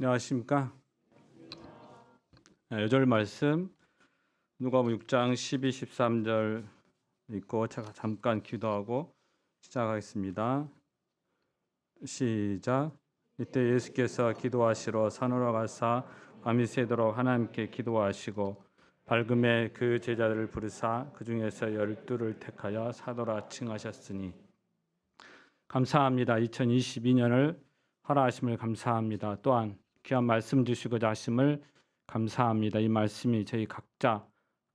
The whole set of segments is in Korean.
안녕하십니까? 요절 말씀 누가복음 6장 12, 13절 읽고 제가 잠깐 기도하고 시작하겠습니다. 시작. 이때 예수께서 기도하시러 산으로 가사 밤이 새도록 하나님께 기도하시고 밝음에 그 제자들을 부르사 그 중에서 12를 택하여 사도라 칭하셨으니. 감사합니다. 2022년을 허락하심을 감사합니다. 또한 귀한 말씀 주시고자 하심을 감사합니다. 이 말씀이 저희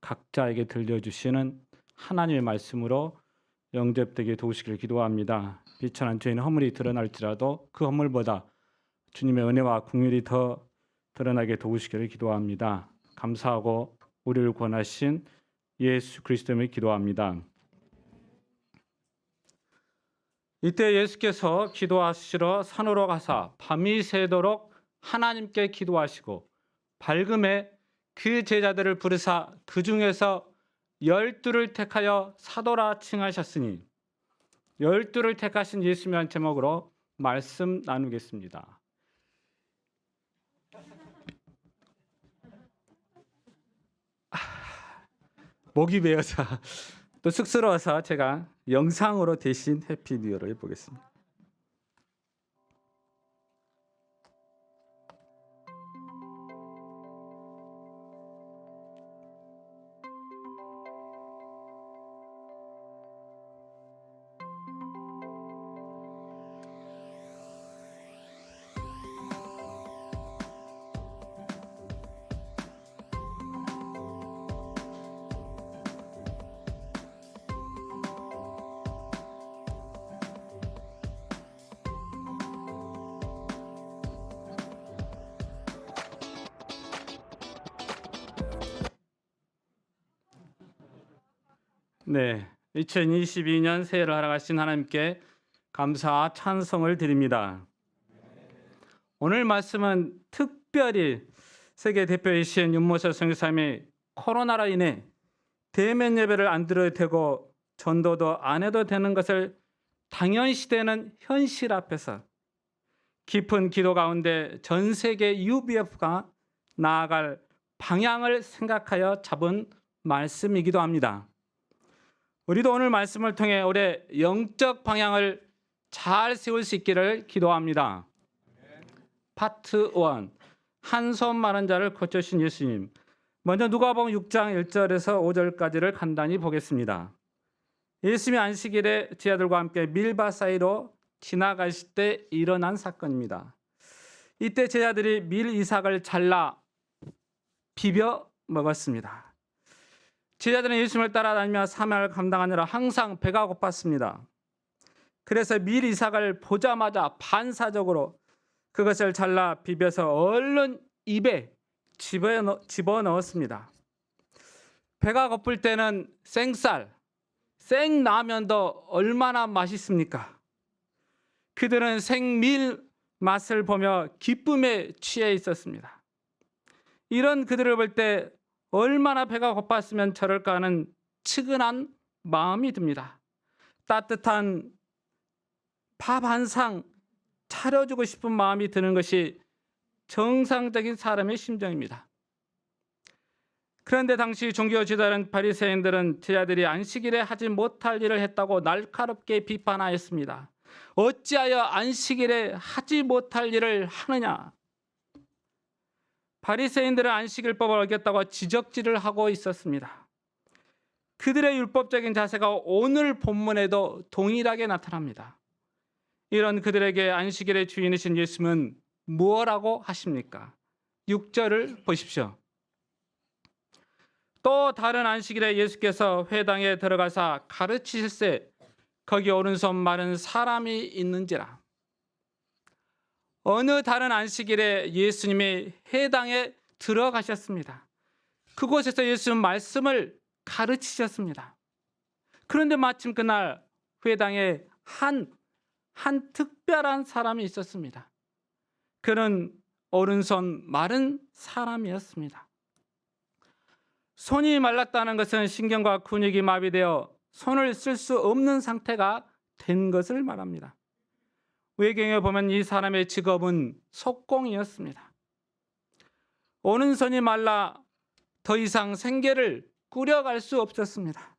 각자에게 들려주시는 하나님의 말씀으로 영접되게 도우시길 기도합니다. 비천한 죄인 허물이 드러날지라도 그 허물보다 주님의 은혜와 긍휼이 더 드러나게 도우시기를 기도합니다. 감사하고 우리를 구원하신 예수 그리스도님을 기도합니다. 이때 예수께서 기도하시러 산으로 가사 밤이 새도록 하나님께 기도하시고 밝음에 그 제자들을 부르사 그 중에서 12를 택하여 사도라 칭하셨으니. 12를 택하신 예수님이라는 제목으로 말씀 나누겠습니다. 목이 베어서 또 쑥스러워서 제가 영상으로 대신 해피 뉴 이어를 해보겠습니다. 네, 2022년 새해를 허락하신 하나님께 감사와 찬송을 드립니다. 오늘 말씀은 특별히 세계 대표이신 윤모서 선교사님이 코로나로 인해 대면 예배를 안 드려도 되고 전도도 안 해도 되는 것을 당연시되는 현실 앞에서 깊은 기도 가운데 전 세계 UBF가 나아갈 방향을 생각하여 잡은 말씀이기도 합니다. 우리도 오늘 말씀을 통해 올해 영적 방향을 잘 세울 수 있기를 기도합니다. 파트 1. 한 손 마른 자를 고쳐주신 예수님. 먼저 누가복음 6장 1절에서 5절까지를 간단히 보겠습니다. 예수님이 안식일에 제자들과 함께 밀밭 사이로 지나가실 때 일어난 사건입니다. 이때 제자들이 밀 이삭을 잘라 비벼 먹었습니다. 제자들은 예수님을 따라다니며 사명을 감당하느라 항상 배가 고팠습니다. 그래서 밀 이삭을 보자마자 반사적으로 그것을 잘라 비벼서 얼른 입에 집어넣었습니다. 배가 고플 때는 생쌀, 생라면도 얼마나 맛있습니까? 그들은 생밀 맛을 보며 기쁨에 취해 있었습니다. 이런 그들을 볼 때 얼마나 배가 고팠으면 저럴까 하는 측은한 마음이 듭니다. 따뜻한 밥 한 상 차려주고 싶은 마음이 드는 것이 정상적인 사람의 심정입니다. 그런데 당시 종교 지도자는 바리새인들은 제자들이 안식일에 하지 못할 일을 했다고 날카롭게 비판하였습니다. 어찌하여 안식일에 하지 못할 일을 하느냐? 바리새인들은 안식일법을 어겼다고 지적질을 하고 있었습니다. 그들의 율법적인 자세가 오늘 본문에도 동일하게 나타납니다. 이런 그들에게 안식일의 주인이신 예수님은 무엇라고 하십니까? 6절을 보십시오. 또 다른 안식일에 예수께서 회당에 들어가사 가르치실세 거기 오른손 마른 사람이 있는지라. 어느 다른 안식일에 예수님이 회당에 들어가셨습니다. 그곳에서 예수님은 말씀을 가르치셨습니다. 그런데 마침 그날 회당에 한 특별한 사람이 있었습니다. 그는 오른손 마른 사람이었습니다. 손이 말랐다는 것은 신경과 근육이 마비되어 손을 쓸 수 없는 상태가 된 것을 말합니다. 외경에 보면 이 사람의 직업은 석공이었습니다. 오른손이 말라 더 이상 생계를 꾸려갈 수 없었습니다.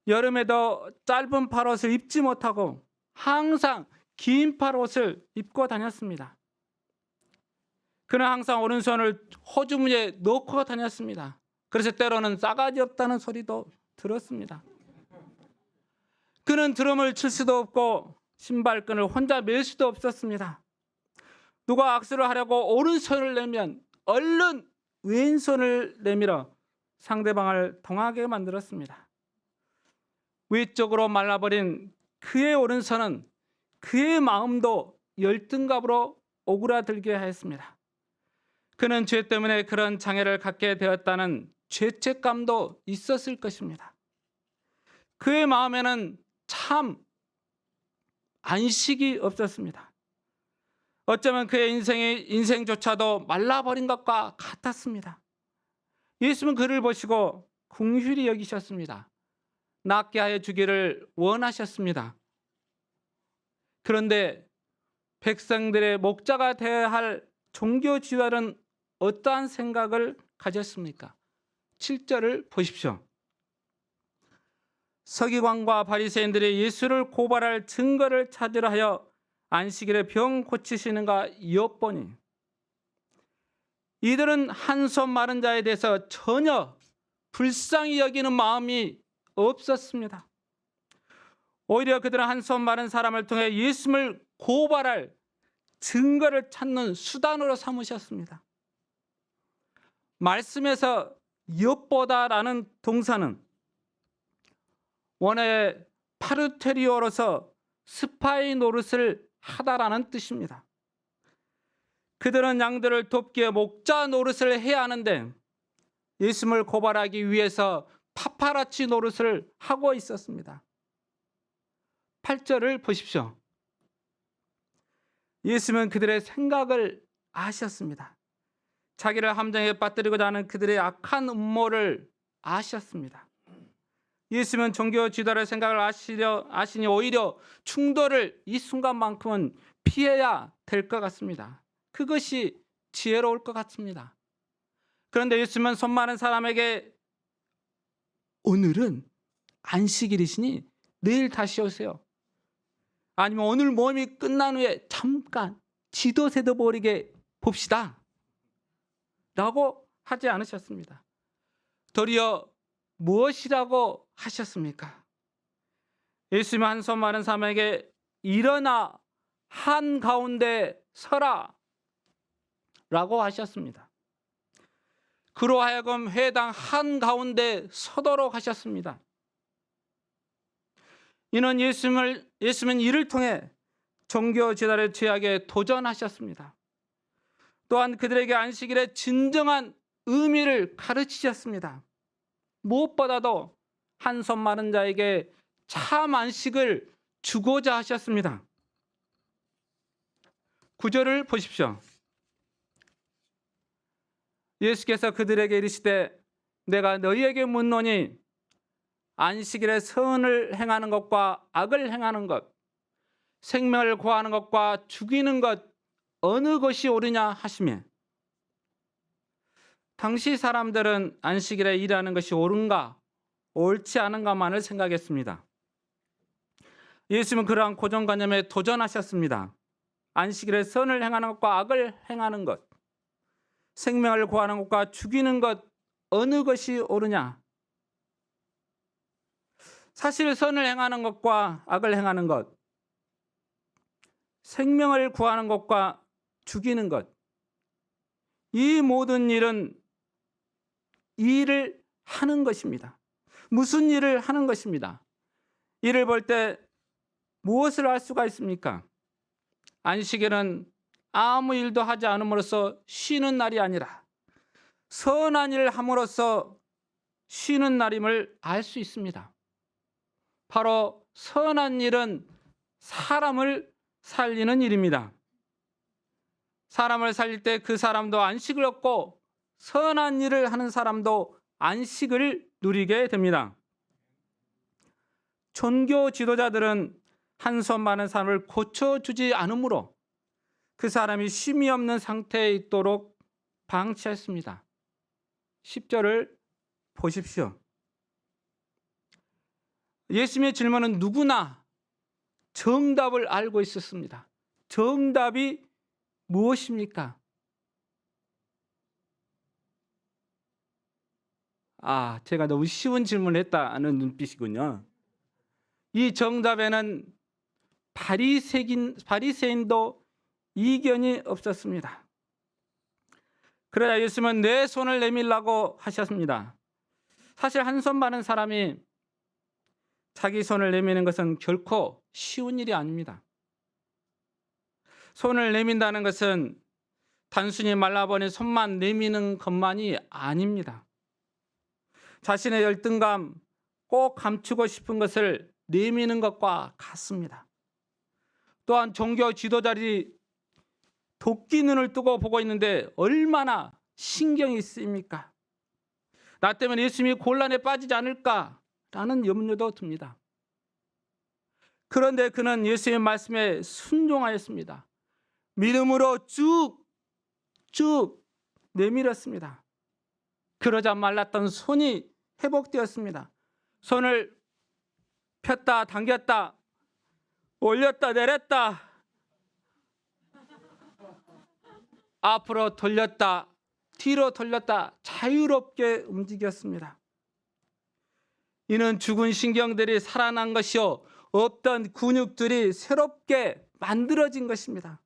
여름에도 짧은 팔옷을 입지 못하고 항상 긴 팔옷을 입고 다녔습니다. 그는 항상 오른손을 호주머니에 넣고 다녔습니다. 그래서 때로는 싸가지 없다는 소리도 들었습니다. 그는 드럼을 칠 수도 없고 신발끈을 혼자 멜 수도 없었습니다. 누가 악수를 하려고 오른손을 내면 얼른 왼손을 내밀어 상대방을 당하게 만들었습니다. 위쪽으로 말라버린 그의 오른손은 그의 마음도 열등감으로 오그라들게 하였습니다. 그는 죄 때문에 그런 장애를 갖게 되었다는 죄책감도 있었을 것입니다. 그의 마음에는 참 안식이 없었습니다. 어쩌면 그의 인생조차도 말라버린 것과 같았습니다. 예수님은 그를 보시고 긍휼히 여기셨습니다. 낫게 하여 주기를 원하셨습니다. 그런데 백성들의 목자가 되어야 할 종교 지도자는 어떠한 생각을 가졌습니까? 7절을 보십시오. 서기관과 바리새인들이 예수를 고발할 증거를 찾으려 하여 안식일에 병 고치시는가 엿보니 이들은 한 손 마른 자에 대해서 전혀 불쌍히 여기는 마음이 없었습니다. 오히려 그들은 한 손 마른 사람을 통해 예수님을 고발할 증거를 찾는 수단으로 삼으셨습니다. 말씀에서 엿보다라는 동사는 원어의 파르테리오로서 스파이 노릇을 하다라는 뜻입니다. 그들은 양들을 돕기에 목자 노릇을 해야 하는데 예수님을 고발하기 위해서 파파라치 노릇을 하고 있었습니다. 8절을 보십시오. 예수님은 그들의 생각을 아셨습니다. 자기를 함정에 빠뜨리고자 하는 그들의 악한 음모를 아셨습니다. 예수님은 종교 지도자의 생각을 아시니 오히려 충돌을 이 순간만큼은 피해야 될 것 같습니다. 그것이 지혜로울 것 같습니다. 그런데 예수님은 손 많은 사람에게 오늘은 안식일이시니 내일 다시 오세요. 아니면 오늘 모험이 끝난 후에 잠깐 지도새도 버리게 봅시다 라고 하지 않으셨습니다. 도리어 무엇이라고 하셨습니까? 예수님은 한 손 마른 사람에게 일어나 한가운데 서라 라고 하셨습니다. 그로 하여금 회당 한가운데 서도록 하셨습니다. 이는 예수님은 이를 통해 종교 지도자의 죄악에 도전하셨습니다. 또한 그들에게 안식일의 진정한 의미를 가르치셨습니다. 무엇보다도 한 손 마른 자에게 참 안식을 주고자 하셨습니다. 9절을 보십시오. 예수께서 그들에게 이르시되 내가 너희에게 묻노니 안식일에 선을 행하는 것과 악을 행하는 것, 생명을 구하는 것과 죽이는 것 어느 것이 옳으냐 하시며, 당시 사람들은 안식일에 일하는 것이 옳은가 옳지 않은가만을 생각했습니다. 예수님은 그러한 고정관념에 도전하셨습니다. 안식일에 선을 행하는 것과 악을 행하는 것, 생명을 구하는 것과 죽이는 것 어느 것이 옳으냐? 사실 선을 행하는 것과 악을 행하는 것, 생명을 구하는 것과 죽이는 것, 이 모든 일은 일을 하는 것입니다. 무슨 일을 하는 것입니다. 일을 볼 때 무엇을 할 수가 있습니까? 안식일은 아무 일도 하지 않음으로써 쉬는 날이 아니라 선한 일을 함으로써 쉬는 날임을 알 수 있습니다. 바로 선한 일은 사람을 살리는 일입니다. 사람을 살릴 때 그 사람도 안식을 얻고 선한 일을 하는 사람도 안식을 누리게 됩니다. 종교 지도자들은 한 손 많은 사람을 고쳐주지 않으므로 그 사람이 쉼이 없는 상태에 있도록 방치했습니다. 10절을 보십시오. 예수님의 질문은 누구나 정답을 알고 있었습니다. 정답이 무엇입니까? 제가 너무 쉬운 질문을 했다는 눈빛이군요. 이 정답에는 바리새인도 이견이 없었습니다. 그러자 예수님은 내 손을 내밀라고 하셨습니다. 사실 한 손 많은 사람이 자기 손을 내미는 것은 결코 쉬운 일이 아닙니다. 손을 내민다는 것은 단순히 말라버린 손만 내미는 것만이 아닙니다. 자신의 열등감, 꼭 감추고 싶은 것을 내미는 것과 같습니다. 또한 종교 지도자들이 도끼 눈을 뜨고 보고 있는데 얼마나 신경이 쓰입니까? 나 때문에 예수님이 곤란에 빠지지 않을까라는 염려도 듭니다. 그런데 그는 예수님의 말씀에 순종하였습니다. 믿음으로 쭉 내밀었습니다. 그러자 말랐던 손이 회복되었습니다. 손을 폈다 당겼다 올렸다 내렸다 앞으로 돌렸다 뒤로 돌렸다 자유롭게 움직였습니다. 이는 죽은 신경들이 살아난 것이요 없던 근육들이 새롭게 만들어진 것입니다.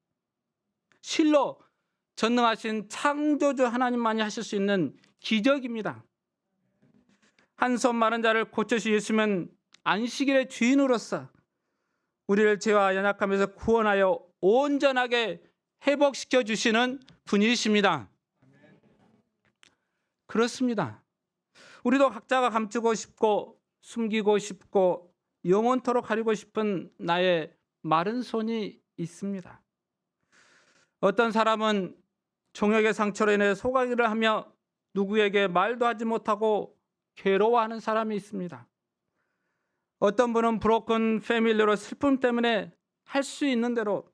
실로 전능하신 창조주 하나님만이 하실 수 있는 기적입니다. 한 손 마른 자를 고쳐주신 예수님은 안식일의 주인으로서 우리를 죄와 연약함에서 구원하여 온전하게 회복시켜 주시는 분이십니다. 그렇습니다. 우리도 각자가 감추고 싶고 숨기고 싶고 영원토록 가리고 싶은 나의 마른 손이 있습니다. 어떤 사람은 종역의 상처로 인해 소가기를 하며 누구에게 말도 하지 못하고 괴로워하는 사람이 있습니다. 어떤 분은 브로큰 패밀리로 슬픔 때문에 할 수 있는 대로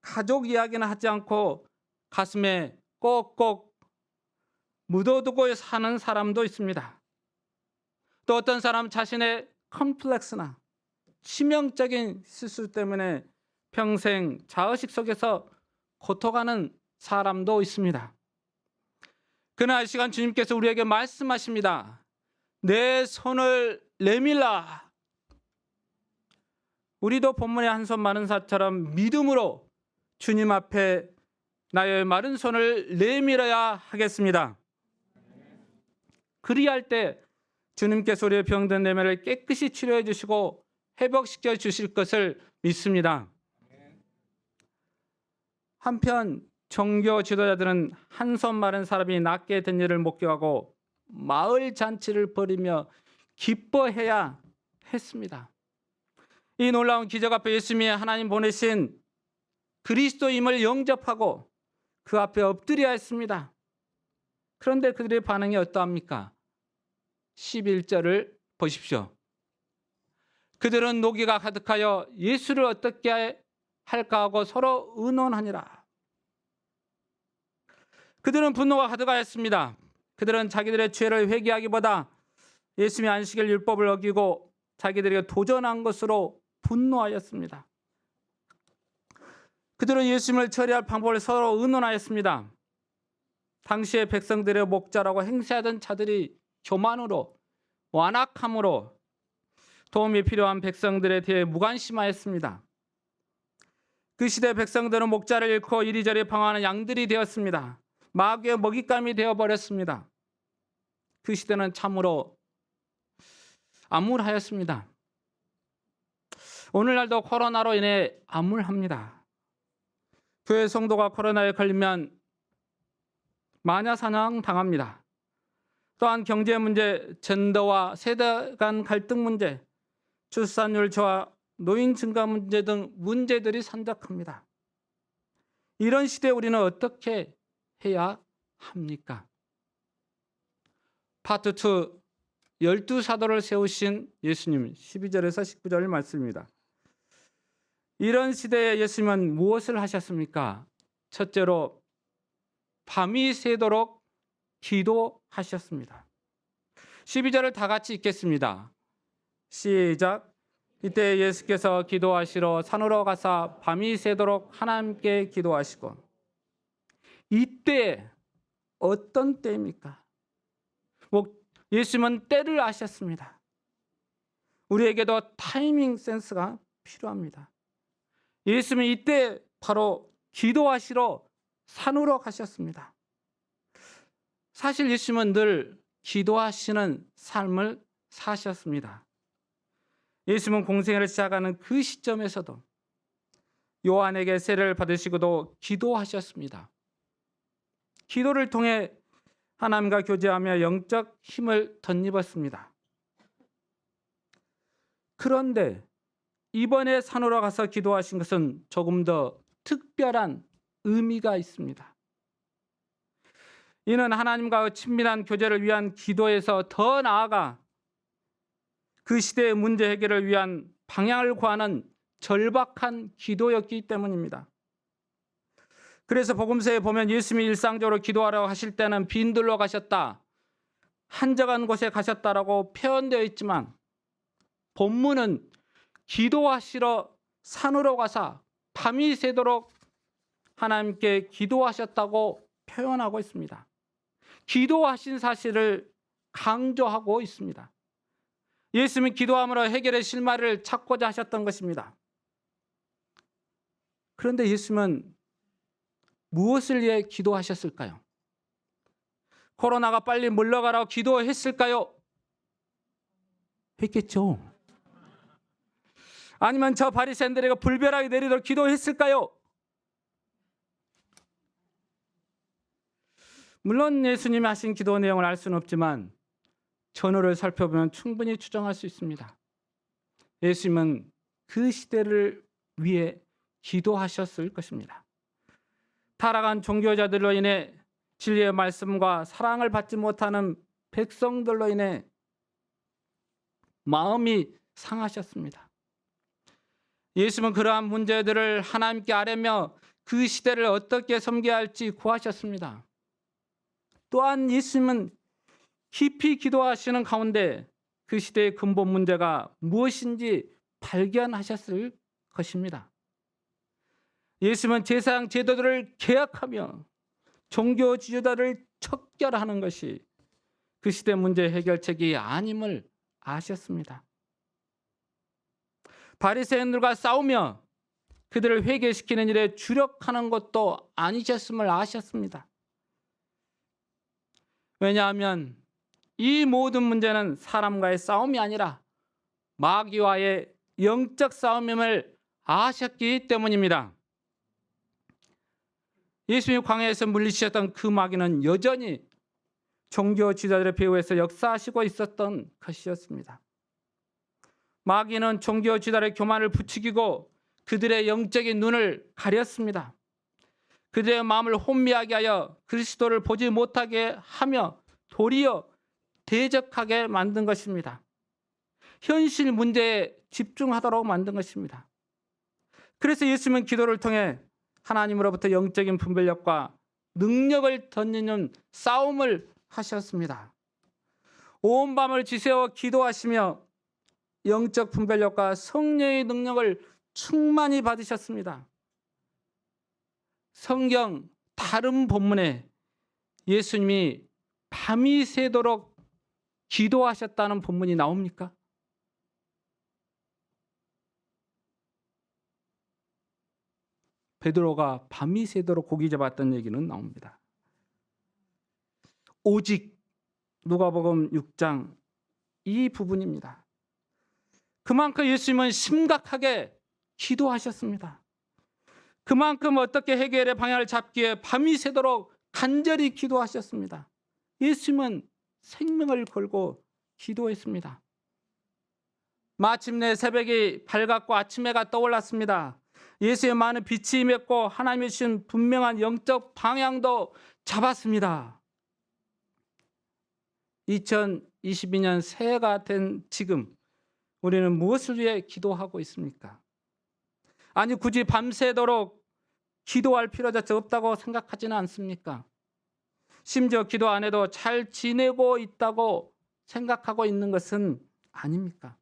가족 이야기는 하지 않고 가슴에 꼭꼭 묻어두고 사는 사람도 있습니다. 또 어떤 사람 자신의 컴플렉스나 치명적인 실수 때문에 평생 자의식 속에서 고통하는 사람도 있습니다. 그날 시간 주님께서 우리에게 말씀하십니다. 내 손을 내밀라. 우리도 본문의 한 손 마른 사처럼 믿음으로 주님 앞에 나의 마른 손을 내밀어야 하겠습니다. 그리할 때 주님께서 우리의 병든 내면을 깨끗이 치료해 주시고 회복시켜 주실 것을 믿습니다. 한편 종교 지도자들은 한 손 마른 사람이 낫게 된 일을 목격하고 마을 잔치를 벌이며 기뻐해야 했습니다. 이 놀라운 기적 앞에 예수님이 하나님 보내신 그리스도임을 영접하고 그 앞에 엎드려야 했습니다. 그런데 그들의 반응이 어떠합니까? 11절을 보십시오. 그들은 노기가 가득하여 예수를 어떻게 할까 하고 서로 의논하니라. 그들은 분노가 가득하였습니다. 그들은 자기들의 죄를 회개하기보다 예수님의 안식일 율법을 어기고 자기들에게 도전한 것으로 분노하였습니다. 그들은 예수님을 처리할 방법을 서로 의논하였습니다. 당시의 백성들의 목자라고 행세하던 자들이 교만으로 완악함으로 도움이 필요한 백성들에 대해 무관심하였습니다. 그 시대 백성들은 목자를 잃고 이리저리 방황하는 양들이 되었습니다. 마귀의 먹잇감이 되어버렸습니다. 그 시대는 참으로 암울하였습니다. 오늘날도 코로나로 인해 암울합니다. 교회 성도가 코로나에 걸리면 마녀사냥 당합니다. 또한 경제 문제, 젠더와 세대 간 갈등 문제, 출산율 저하, 노인 증가 문제 등 문제들이 산적합니다. 이런 시대에 우리는 어떻게 해야 합니까? 파트 2, 12사도를 세우신 예수님, 12절에서 19절 말씀입니다. 이런 시대에 예수님은 무엇을 하셨습니까? 첫째로 밤이 새도록 기도하셨습니다. 12절을 다 같이 읽겠습니다. 시작. 이때 예수께서 기도하시러 산으로 가사 밤이 새도록 하나님께 기도하시고. 이때 어떤 때입니까? 예수님은 때를 아셨습니다. 우리에게도 타이밍 센스가 필요합니다. 예수님은 이때 바로 기도하시러 산으로 가셨습니다. 사실 예수님은 늘 기도하시는 삶을 사셨습니다. 예수님은 공생애를 시작하는 그 시점에서도 요한에게 세례를 받으시고도 기도하셨습니다. 기도를 통해 하나님과 교제하며 영적 힘을 덧입었습니다. 그런데 이번에 산으로 가서 기도하신 것은 조금 더 특별한 의미가 있습니다. 이는 하나님과의 친밀한 교제를 위한 기도에서 더 나아가 그 시대의 문제 해결을 위한 방향을 구하는 절박한 기도였기 때문입니다. 그래서 복음서에 보면 예수님이 일상적으로 기도하러 하실 때는 빈들로 가셨다, 한적한 곳에 가셨다라고 표현되어 있지만 본문은 기도하시러 산으로 가사 밤이 새도록 하나님께 기도하셨다고 표현하고 있습니다. 기도하신 사실을 강조하고 있습니다. 예수님은 기도함으로 해결의 실마리를 찾고자 하셨던 것입니다. 그런데 예수님은 무엇을 위해 기도하셨을까요? 코로나가 빨리 물러가라고 기도했을까요? 했겠죠. 아니면 저 바리새인들에게 불벼락이 내리도록 기도했을까요? 물론 예수님이 하신 기도 내용을 알 수는 없지만 전후를 살펴보면 충분히 추정할 수 있습니다. 예수님은 그 시대를 위해 기도하셨을 것입니다. 타락한 종교자들로 인해 진리의 말씀과 사랑을 받지 못하는 백성들로 인해 마음이 상하셨습니다. 예수님은 그러한 문제들을 하나님께 아뢰며 그 시대를 어떻게 섬겨야 할지 구하셨습니다. 또한 예수님은 깊이 기도하시는 가운데 그 시대의 근본 문제가 무엇인지 발견하셨을 것입니다. 예수님은 제사장 제도들을 개혁하며 종교 지도자를 척결하는 것이 그 시대 문제 해결책이 아님을 아셨습니다. 바리새인들과 싸우며 그들을 회개시키는 일에 주력하는 것도 아니셨음을 아셨습니다. 왜냐하면 이 모든 문제는 사람과의 싸움이 아니라 마귀와의 영적 싸움임을 아셨기 때문입니다. 예수님이 광야에서 물리치셨던 그 마귀는 여전히 종교 지도자들의 배후에서 역사하시고 있었던 것이었습니다. 마귀는 종교 지도자들의 교만을 부추기고 그들의 영적인 눈을 가렸습니다. 그들의 마음을 혼미하게 하여 그리스도를 보지 못하게 하며 도리어 대적하게 만든 것입니다. 현실 문제에 집중하도록 만든 것입니다. 그래서 예수님은 기도를 통해 하나님으로부터 영적인 분별력과 능력을 던지는 싸움을 하셨습니다. 온 밤을 지새워 기도하시며 영적 분별력과 성령의 능력을 충만히 받으셨습니다. 성경 다른 본문에 예수님이 밤이 새도록 기도하셨다는 본문이 나옵니까? 베드로가 밤이 새도록 고기 잡았던 얘기는 나옵니다. 오직 누가복음 6장 이 부분입니다. 그만큼 예수님은 심각하게 기도하셨습니다. 그만큼 어떻게 해결의 방향을 잡기에 밤이 새도록 간절히 기도하셨습니다. 예수님은 생명을 걸고 기도했습니다. 마침내 새벽이 밝았고 아침 해가 떠올랐습니다. 예수의 많은 빛이 임했고 하나님이 주신 분명한 영적 방향도 잡았습니다. 2022년 새해가 된 지금 우리는 무엇을 위해 기도하고 있습니까? 아니 굳이 밤새도록 기도할 필요조차 없다고 생각하지는 않습니까? 심지어 기도 안 해도 잘 지내고 있다고 생각하고 있는 것은 아닙니까?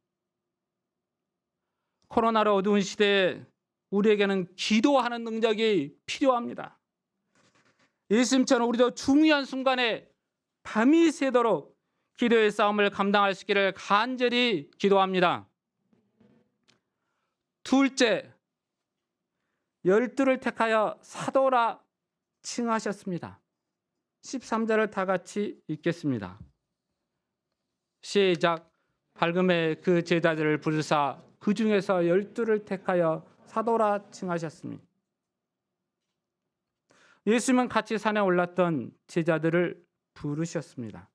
코로나로 어두운 시대에 우리에게는 기도하는 능력이 필요합니다. 예수님처럼 우리도 중요한 순간에 밤이 새도록 기도의 싸움을 감당할 수 있기를 간절히 기도합니다. 둘째, 12를 택하여 사도라 칭하셨습니다. 13절을 다 같이 읽겠습니다. 시작. 밝음에 그 제자들을 부르사 그 중에서 12를 택하여 사도라 칭하셨습니다. 예수님은 같이 산에 올랐던 제자들을 부르셨습니다.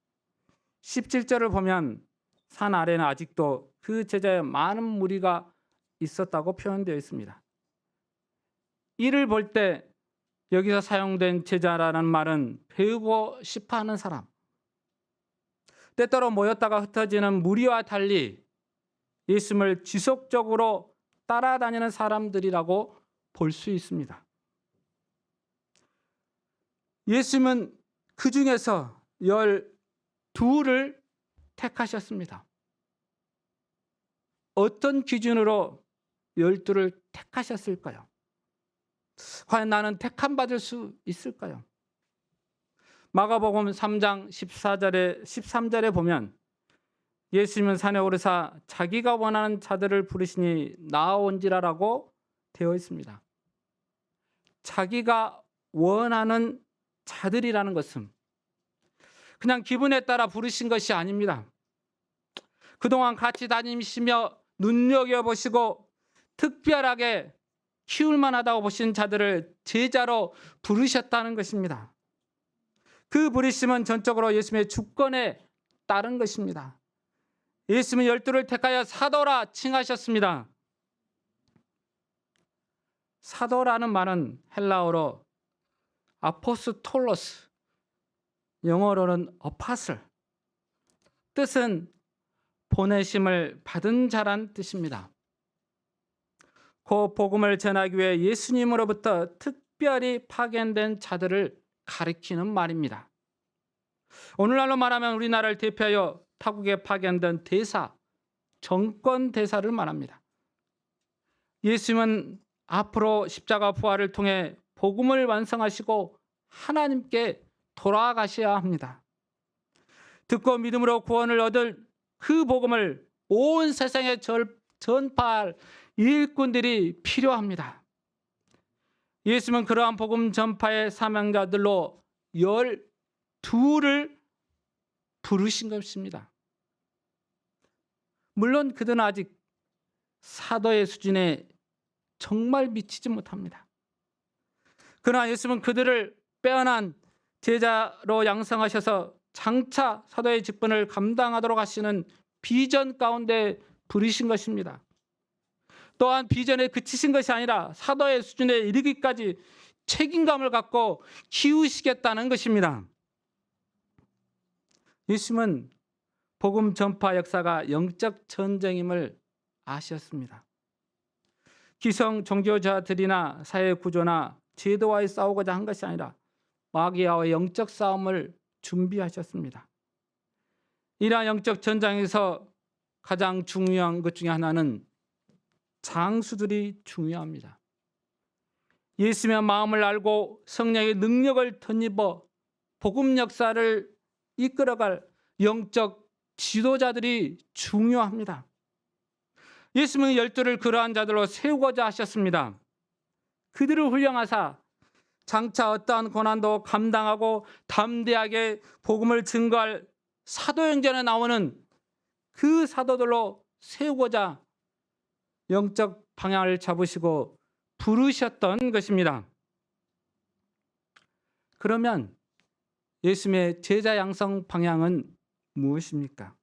17절을 보면 산 아래는 아직도 그 제자의 많은 무리가 있었다고 표현되어 있습니다. 이를 볼 때 여기서 사용된 제자라는 말은 배우고 싶어하는 사람, 때때로 모였다가 흩어지는 무리와 달리 예수님을 지속적으로 따라다니는 사람들이라고 볼 수 있습니다. 예수님은 그 중에서 12를 택하셨습니다. 어떤 기준으로 12를 택하셨을까요? 과연 나는 택함 받을 수 있을까요? 마가복음 3장 13절에 보면 예수님은 산에 오르사 자기가 원하는 자들을 부르시니 나아온지라라고 되어 있습니다. 자기가 원하는 자들이라는 것은 그냥 기분에 따라 부르신 것이 아닙니다. 그동안 같이 다니시며 눈여겨보시고 특별하게 키울 만하다고 보신 자들을 제자로 부르셨다는 것입니다. 그 부르심은 전적으로 예수님의 주권에 따른 것입니다. 예수님은 12를 택하여 사도라 칭하셨습니다. 사도라는 말은 헬라어로 아포스톨로스, 영어로는 어파슬, 뜻은 보내심을 받은 자란 뜻입니다. 그 복음을 전하기 위해 예수님으로부터 특별히 파견된 자들을 가리키는 말입니다. 오늘날로 말하면 우리나라를 대표하여 타국에 파견된 대사, 정권 대사를 말합니다. 예수님은 앞으로 십자가 부활을 통해 복음을 완성하시고 하나님께 돌아가셔야 합니다. 듣고 믿음으로 구원을 얻을 그 복음을 온 세상에 전파할 일꾼들이 필요합니다. 예수님은 그러한 복음 전파의 사명자들로 12를 부르신 것입니다. 물론 그들은 아직 사도의 수준에 정말 미치지 못합니다. 그러나 예수님은 그들을 빼어난 제자로 양성하셔서 장차 사도의 직분을 감당하도록 하시는 비전 가운데 부르신 것입니다. 또한 비전에 그치신 것이 아니라 사도의 수준에 이르기까지 책임감을 갖고 키우시겠다는 것입니다. 예수님은 복음 전파 역사가 영적 전쟁임을 아셨습니다. 기성 종교자들이나 사회 구조나 제도와의 싸우고자 한 것이 아니라 마귀와의 영적 싸움을 준비하셨습니다. 이러한 영적 전장에서 가장 중요한 것 중에 하나는 장수들이 중요합니다. 예수님의 마음을 알고 성령의 능력을 덧입어 복음 역사를 이끌어갈 영적 지도자들이 중요합니다. 예수님은 12를 그러한 자들로 세우고자 하셨습니다. 그들을 훈련하사 장차 어떠한 고난도 감당하고 담대하게 복음을 증거할 사도행전에 나오는 그 사도들로 세우고자 영적 방향을 잡으시고 부르셨던 것입니다. 그러면 예수님의 제자 양성 방향은 무엇입니까?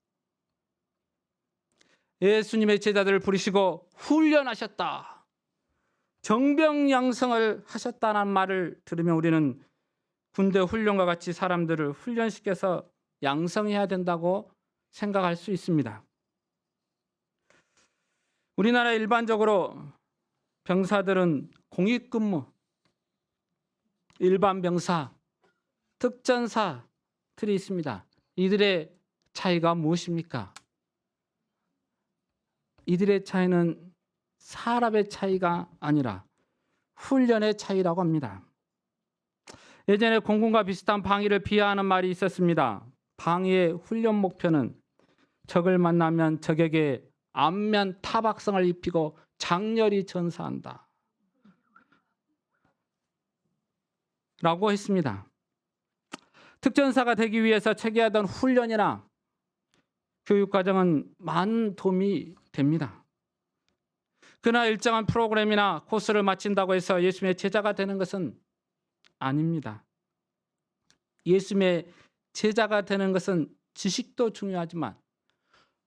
예수님의 제자들을 부르시고 훈련하셨다, 정병 양성을 하셨다는 말을 들으면 우리는 군대 훈련과 같이 사람들을 훈련시켜서 양성해야 된다고 생각할 수 있습니다. 우리나라 일반적으로 병사들은 공익근무, 일반 병사, 특전사들이 있습니다. 이들의 차이가 무엇입니까? 이들의 차이는 사람의 차이가 아니라 훈련의 차이라고 합니다. 예전에 공군과 비슷한 방위를 비하하는 말이 있었습니다. 방위의 훈련 목표는 적을 만나면 적에게 안면 타박성을 입히고 장렬히 전사한다 라고 했습니다. 특전사가 되기 위해서 체계하던 훈련이나 교육과정은 많은 도움이 됩니다. 그러나 일정한 프로그램이나 코스를 마친다고 해서 예수님의 제자가 되는 것은 아닙니다. 예수님의 제자가 되는 것은 지식도 중요하지만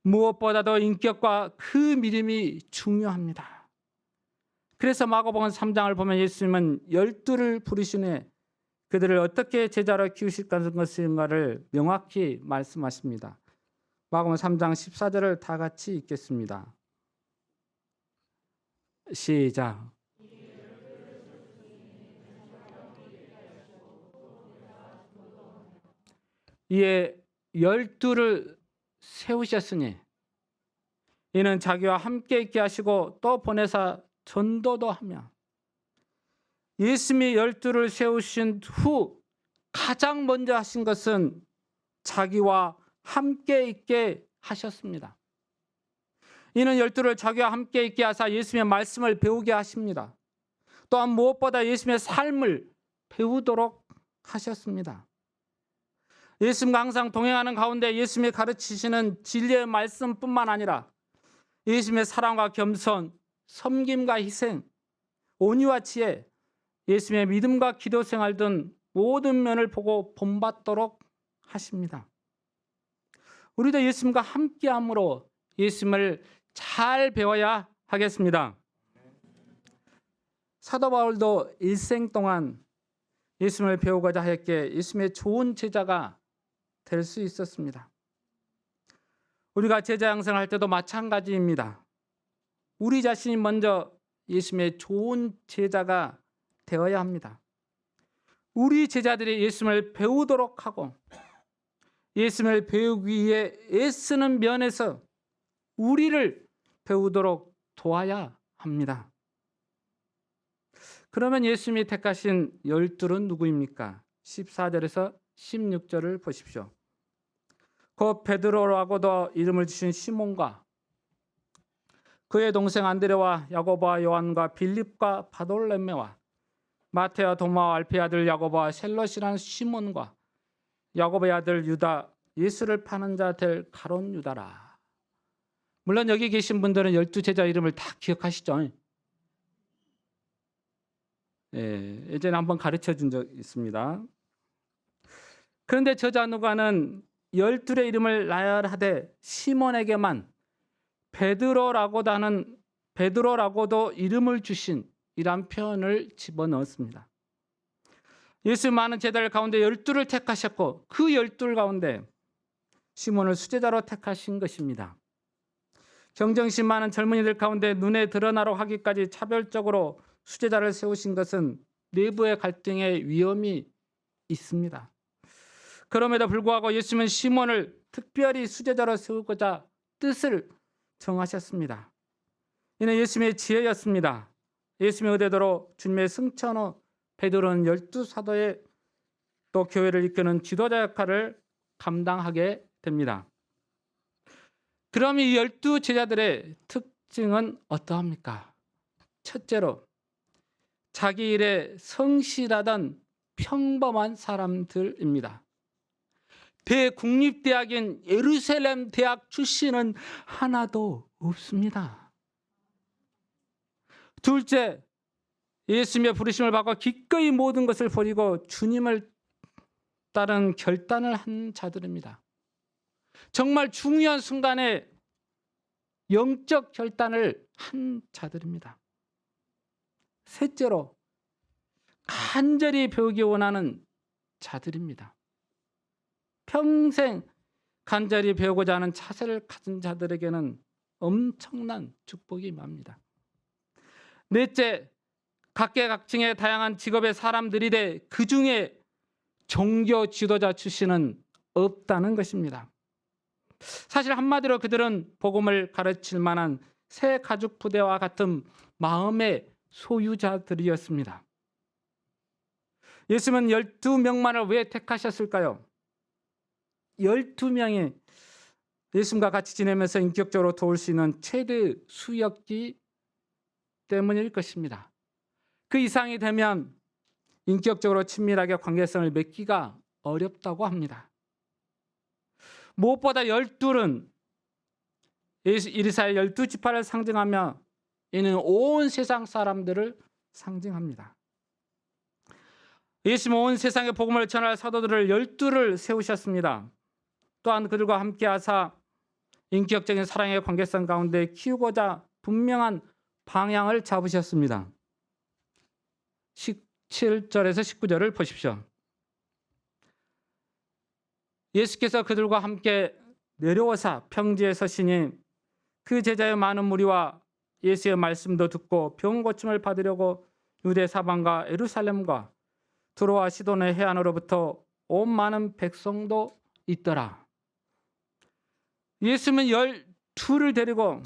무엇보다도 인격과 그 믿음이 중요합니다. 그래서 마가복음 3장을 보면 예수님은 12를 부르신 후에 그들을 어떻게 제자로 키우실 것인가를 명확히 말씀하십니다. 마가복음 3장 14절을 다 같이 읽겠습니다. 시작. 이에 12를 세우셨으니 이는 자기와 함께 있게 하시고 또 보내사 전도도 하며, 예수님이 12를 세우신 후 가장 먼저 하신 것은 자기와 함께 있게 하셨습니다. 이는 12를 자기와 함께 있게 하사 예수님의 말씀을 배우게 하십니다. 또한 무엇보다 예수님의 삶을 배우도록 하셨습니다. 예수님과 항상 동행하는 가운데 예수님이 가르치시는 진리의 말씀뿐만 아니라 예수님의 사랑과 겸손, 섬김과 희생, 온유와 지혜, 예수님의 믿음과 기도 생활 등 모든 면을 보고 본받도록 하십니다. 우리도 예수님과 함께함으로 예수님을 잘 배워야 하겠습니다. 사도 바울도 일생 동안 예수님을 배우고자 하였기에 예수님의 좋은 제자가 될 수 있었습니다. 우리가 제자 양성할 때도 마찬가지입니다. 우리 자신이 먼저 예수님의 좋은 제자가 되어야 합니다. 우리 제자들이 예수님을 배우도록 하고 예수님을 배우기 위해 애쓰는 면에서 우리를 배우도록 도와야 합니다. 그러면 예수님이 택하신 12는 누구입니까? 14절에서 16절을 보십시오. 곧 베드로라고도 이름을 주신 시몬과 그의 동생 안드레와 야고보와 요한과 빌립과 바돌레메와 마테와 도마와 알페의 아들 야고보와 셀롯이라는 시몬과 야고보의 아들 유다, 예수를 파는 자 될 가롯 유다라. 물론 여기 계신 분들은 12제자 이름을 다 기억하시죠? 예전에 한번 가르쳐 준 적 있습니다. 그런데 저자 누가는 12의 이름을 나열하되 시몬에게만 베드로라고도 이름을 주신 이란 표현을 집어넣었습니다. 예수 많은 제자들 가운데 12를 택하셨고 그 12 가운데 시몬을 수제자로 택하신 것입니다. 경쟁심 많은 젊은이들 가운데 눈에 드러나도록 하기까지 차별적으로 수제자를 세우신 것은 내부의 갈등의 위험이 있습니다. 그럼에도 불구하고 예수님은 시몬을 특별히 수제자로 세우고자 뜻을 정하셨습니다. 이는 예수님의 지혜였습니다. 예수님의 의대대로 주님의 승천 후 베드로는 12사도의 또 교회를 이끄는 지도자 역할을 감당하게 됩니다. 그럼 이 12제자들의 특징은 어떠합니까? 첫째로 자기 일에 성실하던 평범한 사람들입니다. 대국립대학인 예루살렘 대학 출신은 하나도 없습니다. 둘째, 예수님의 부르심을 받고 기꺼이 모든 것을 버리고 주님을 따른 결단을 한 자들입니다. 정말 중요한 순간에 영적 결단을 한 자들입니다. 셋째로 간절히 배우기 원하는 자들입니다. 평생 간절히 배우고자 하는 차세를 가진 자들에게는 엄청난 축복이 임합니다. 넷째, 각계각층의 다양한 직업의 사람들이되 그중에 종교 지도자 출신은 없다는 것입니다. 사실 한마디로 그들은 복음을 가르칠 만한 새 가죽 부대와 같은 마음의 소유자들이었습니다. 예수님은 12명만을 왜 택하셨을까요? 12명이 예수님과 같이 지내면서 인격적으로 도울 수 있는 최대 수였기 때문일 것입니다. 그 이상이 되면 인격적으로 친밀하게 관계성을 맺기가 어렵다고 합니다. 무엇보다 12는 이리사의 12지파를 상징하며 이는 온 세상 사람들을 상징합니다. 예수님은 온 세상에 복음을 전할 사도들을 12를 세우셨습니다. 또한 그들과 함께 하사 인격적인 사랑의 관계성 가운데 키우고자 분명한 방향을 잡으셨습니다. 17절에서 19절을 보십시오. 예수께서 그들과 함께 내려오사 평지에 서시니 그 제자의 많은 무리와 예수의 말씀도 듣고 병 고침을 받으려고 유대 사방과 예루살렘과 두로와 시돈의 해안으로부터 온 많은 백성도 있더라. 예수님은 12를 데리고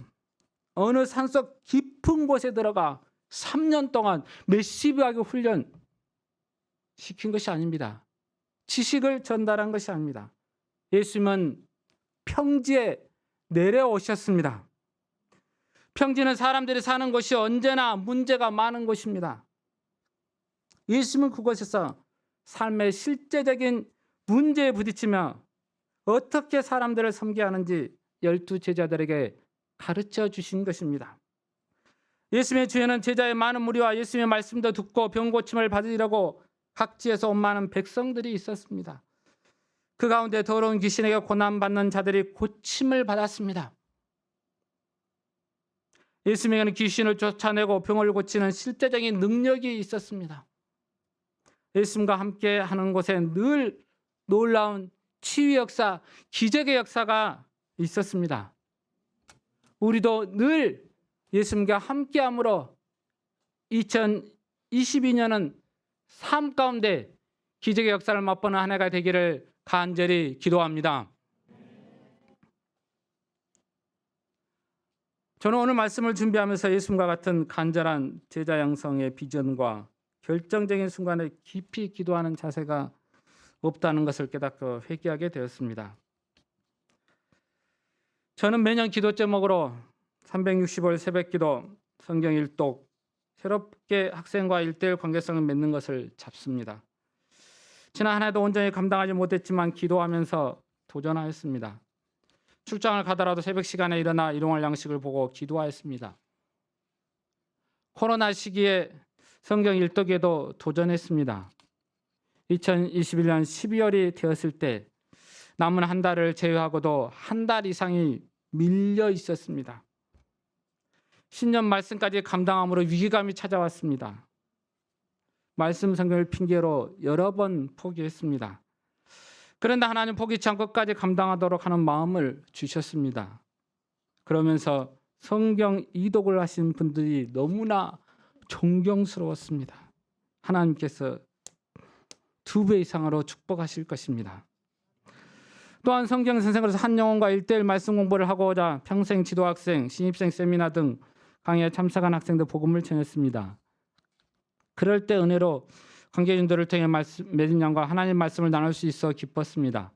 어느 산속 깊은 곳에 들어가 3년 동안 메시브하게 훈련 시킨 것이 아닙니다. 지식을 전달한 것이 아닙니다. 예수님은 평지에 내려오셨습니다. 평지는 사람들이 사는 곳이 언제나 문제가 많은 곳입니다. 예수님은 그곳에서 삶의 실제적인 문제에 부딪히며 어떻게 사람들을 섬겨야 하는지 12 제자들에게 가르쳐 주신 것입니다. 예수님의 주에는 제자의 많은 무리와 예수님의 말씀도 듣고 병 고침을 받으려고 각지에서 온 많은 백성들이 있었습니다. 그 가운데 더러운 귀신에게 고난받는 자들이 고침을 받았습니다. 예수님에게는 귀신을 쫓아내고 병을 고치는 실제적인 능력이 있었습니다. 예수님과 함께 하는 곳에 늘 놀라운 치유 역사, 기적의 역사가 있었습니다. 우리도 늘 예수님과 함께함으로 2022년은 삶 가운데 기적의 역사를 맛보는 한 해가 되기를 간절히 기도합니다. 저는 오늘 말씀을 준비하면서 예수님과 같은 간절한 제자 양성의 비전과 결정적인 순간에 깊이 기도하는 자세가 없다는 것을 깨닫고 회개하게 되었습니다. 저는 매년 기도 제목으로 365일 새벽기도, 성경 일독, 새롭게 학생과 1:1 관계성을 맺는 것을 잡습니다. 지난 한 해도 온전히 감당하지 못했지만 기도하면서 도전하였습니다. 출장을 가더라도 새벽 시간에 일어나 일용할 양식을 보고 기도하였습니다. 코로나 시기에 성경 일독에도 도전했습니다. 2021년 12월이 되었을 때 남은 한 달을 제외하고도 한 달 이상이 밀려 있었습니다. 신년 말씀까지 감당함으로 위기감이 찾아왔습니다. 말씀 성경을 핑계로 여러 번 포기했습니다. 그런데 하나님 포기치 않고 끝까지 감당하도록 하는 마음을 주셨습니다. 그러면서 성경 이독을 하신 분들이 너무나 존경스러웠습니다. 하나님께서 2배 이상으로 축복하실 것입니다. 또한 성경 선생으로서 한 영혼과 1:1 말씀 공부를 하고자 평생 지도학생, 신입생 세미나 등 강의에 참석한 학생들 복음을 전했습니다. 그럴 때 은혜로 관계인들을 통해 맺은 양과 하나님 말씀을 나눌 수 있어 기뻤습니다.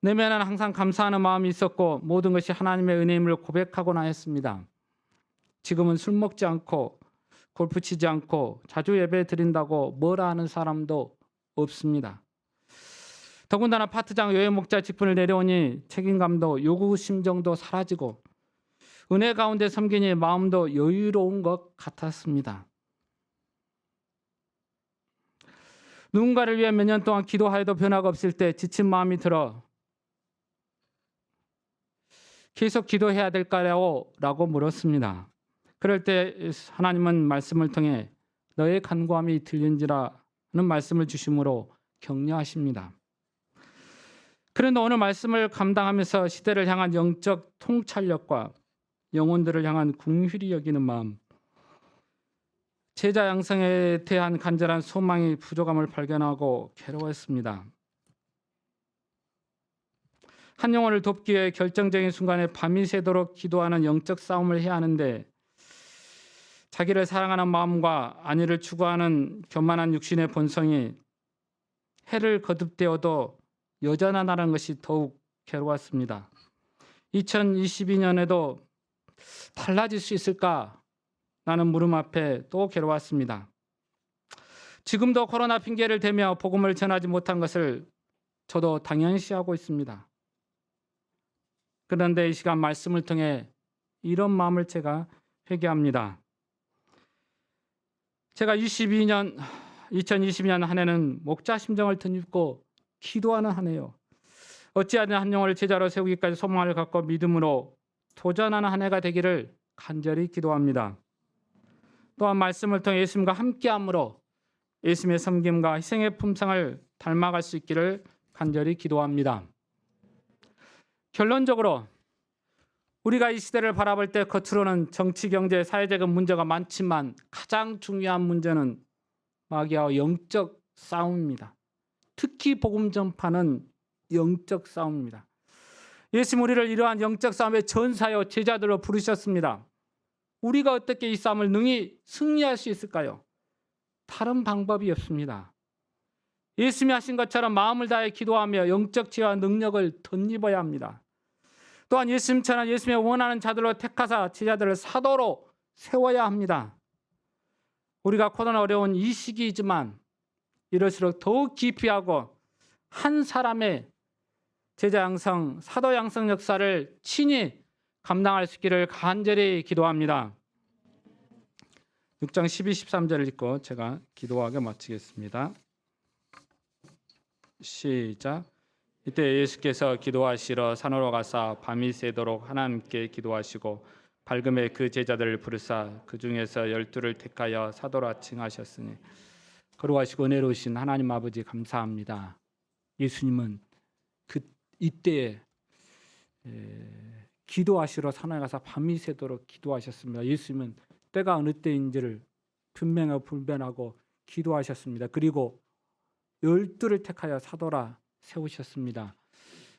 내면에는 항상 감사하는 마음이 있었고 모든 것이 하나님의 은혜임을 고백하고나 했습니다. 지금은 술 먹지 않고 골프 치지 않고 자주 예배 드린다고 뭐라 하는 사람도 없습니다. 더군다나 파트장 여회 목자 직분을 내려오니 책임감도 요구심정도 사라지고 은혜 가운데 섬기니 마음도 여유로운 것 같았습니다. 누군가를 위해 몇 년 동안 기도하여도 변화가 없을 때 지친 마음이 들어 계속 기도해야 될까요? 라고 물었습니다. 그럴 때 하나님은 말씀을 통해 너의 간구함이 들린지라는 말씀을 주심으로 격려하십니다. 그런데 오늘 말씀을 감당하면서 시대를 향한 영적 통찰력과 영혼들을 향한 긍휼히 여기는 마음, 제자 양성에 대한 간절한 소망이 부족함을 발견하고 괴로웠습니다. 한 영혼을 돕기 위해 결정적인 순간에 밤이 새도록 기도하는 영적 싸움을 해야 하는데 자기를 사랑하는 마음과 안위를 추구하는 교만한 육신의 본성이 해를 거듭되어도 여전하다는 것이 더욱 괴로웠습니다. 2022년에도 달라질 수 있을까? 라는 물음 앞에 또 괴로웠습니다. 지금도 코로나 핑계를 대며 복음을 전하지 못한 것을 저도 당연시하고 있습니다. 그런데 이 시간 말씀을 통해 이런 마음을 제가 회개합니다. 제가 2022년 한 해는 목자 심정을 덧입고 기도하는 한 해요. 어찌하든 한 영혼을 제자로 세우기까지 소망을 갖고 믿음으로 도전하는 한 해가 되기를 간절히 기도합니다. 또한 말씀을 통해 예수님과 함께함으로 예수님의 섬김과 희생의 품성을 닮아갈 수 있기를 간절히 기도합니다. 결론적으로 우리가 이 시대를 바라볼 때 겉으로는 정치, 경제, 사회적 문제가 많지만 가장 중요한 문제는 마귀와 영적 싸움입니다. 특히 복음 전파는 영적 싸움입니다. 예수님 우리를 이러한 영적 싸움의 전사요 제자들로 부르셨습니다. 우리가 어떻게 이 싸움을 능히 승리할 수 있을까요? 다른 방법이 없습니다. 예수님이 하신 것처럼 마음을 다해 기도하며 영적 지혜와 능력을 덧입어야 합니다. 또한 예수님처럼 예수님의 원하는 자들로 택하사 제자들을 사도로 세워야 합니다. 우리가 코로나 어려운 이 시기이지만 이럴수록 더욱 깊이 하고 한 사람의 제자 양성, 사도 양성 역사를 친히 감당할 수 있기를 간절히 기도합니다. 6장 12, 13절을 읽고 제가 기도하게 마치겠습니다. 시작. 이때 예수께서 기도하시러 산으로 가사 밤이 새도록 하나님께 기도하시고 밝음에 그 제자들을 부르사 그 중에서 12를 택하여 사도라 칭하셨으니 거룩하시고 은혜로우신 하나님 아버지 감사합니다. 예수님은 이때에 기도하시러 산에 가서 밤이 새도록 기도하셨습니다. 예수님은 때가 어느 때인지를 분명하고 불변하고 기도하셨습니다. 그리고 12를 택하여 사도라 세우셨습니다.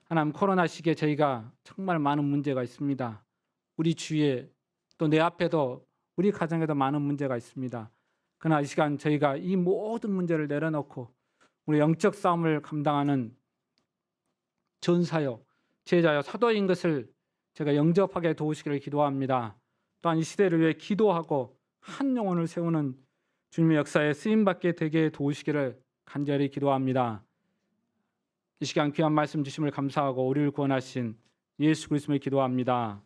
하나님, 코로나 시기에 저희가 정말 많은 문제가 있습니다. 우리 주위에 또 내 앞에도 우리 가정에도 많은 문제가 있습니다. 그러나 이 시간 저희가 이 모든 문제를 내려놓고 우리 영적 싸움을 감당하는 전사요, 제자요, 사도인 것을 제가 영접하게 도우시기를 기도합니다. 또한 이 시대를 위해 기도하고 한 영혼을 세우는 주님의 역사에 쓰임받게 되게 도우시기를 간절히 기도합니다. 이 시간 귀한 말씀 주심을 감사하고 우리를 구원하신 예수 그리스도를 기도합니다.